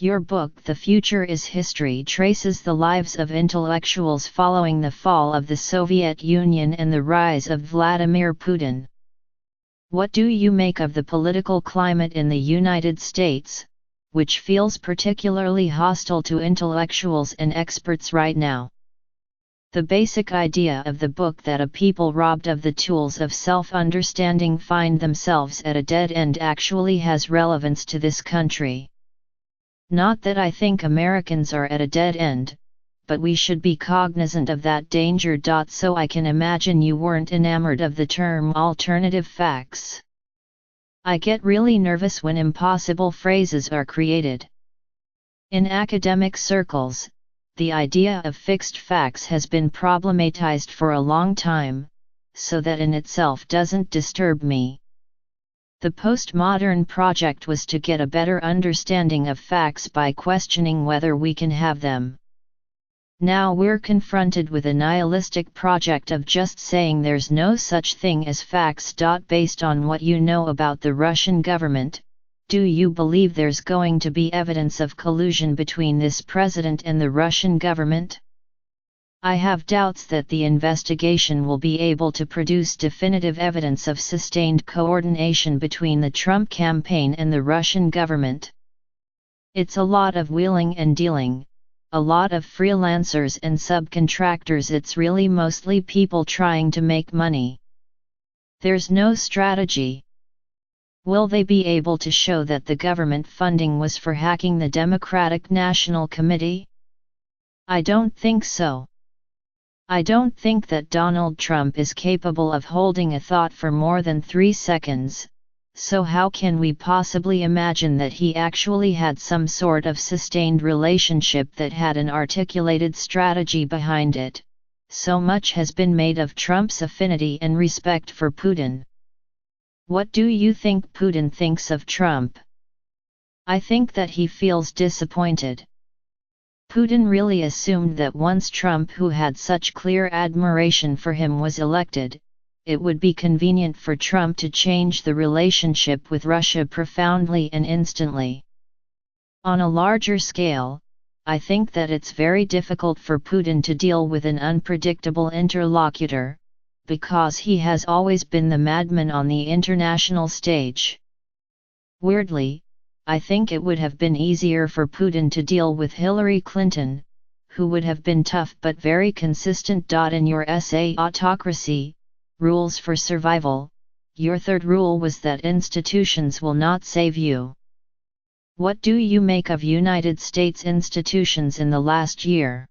Your book The Future is History traces the lives of intellectuals following the fall of the Soviet Union and the rise of Vladimir Putin. What do you make of the political climate in the United States, which feels particularly hostile to intellectuals and experts right now? The basic idea of the book that a people robbed of the tools of self-understanding find themselves at a dead end actually has relevance to this country. Not that I think Americans are at a dead end, but we should be cognizant of that danger. So I can imagine you weren't enamored of the term alternative facts. I get really nervous when impossible phrases are created. In academic circles, the idea of fixed facts has been problematized for a long time, so that in itself doesn't disturb me. The postmodern project was to get a better understanding of facts by questioning whether we can have them. Now we're confronted with a nihilistic project of just saying there's no such thing as facts. Based on what you know about the Russian government, do you believe there's going to be evidence of collusion between this president and the Russian government? I have doubts that the investigation will be able to produce definitive evidence of sustained coordination between the Trump campaign and the Russian government. It's a lot of wheeling and dealing, a lot of freelancers and subcontractors. It's really mostly people trying to make money. There's no strategy. Will they be able to show that the government funding was for hacking the Democratic National Committee? I don't think so. I don't think that Donald Trump is capable of holding a thought for more than 3 seconds, so how can we possibly imagine that he actually had some sort of sustained relationship that had an articulated strategy behind it? So much has been made of Trump's affinity and respect for Putin. What do you think Putin thinks of Trump? I think that he feels disappointed. Putin really assumed that once Trump, who had such clear admiration for him, was elected, it would be convenient for Trump to change the relationship with Russia profoundly and instantly. On a larger scale, I think that it's very difficult for Putin to deal with an unpredictable interlocutor, because he has always been the madman on the international stage. Weirdly, I think it would have been easier for Putin to deal with Hillary Clinton, who would have been tough but very consistent. In your essay Autocracy, Rules for Survival, your third rule was that institutions will not save you. What do you make of United States institutions in the last year?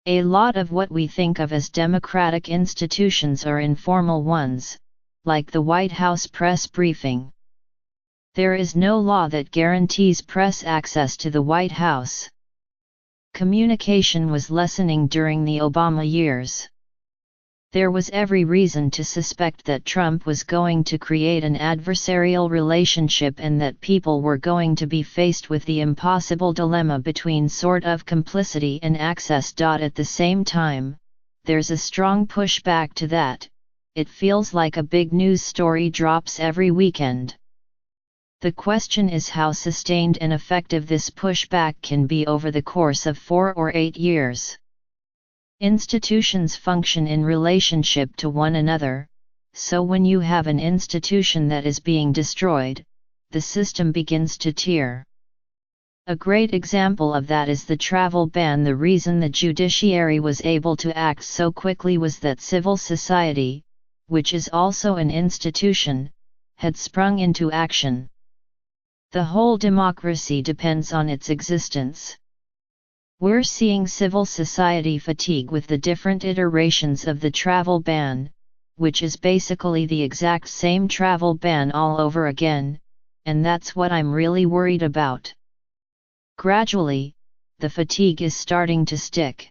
A lot of what we think of as democratic institutions are informal ones, like the White House press briefing. There is no law that guarantees press access to the White House. Communication was lessening during the Obama years. There was every reason to suspect that Trump was going to create an adversarial relationship and that people were going to be faced with the impossible dilemma between sort of complicity and access. At the same time, there's a strong pushback to that. It feels like a big news story drops every weekend. The question is how sustained and effective this pushback can be over the course of 4 or 8 years. Institutions function in relationship to one another, so when you have an institution that is being destroyed, the system begins to tear. A great example of that is the travel ban. The reason the judiciary was able to act so quickly was that civil society, which is also an institution, had sprung into action. The whole democracy depends on its existence. We're seeing civil society fatigue with the different iterations of the travel ban, which is basically the exact same travel ban all over again, and that's what I'm really worried about. Gradually, the fatigue is starting to stick.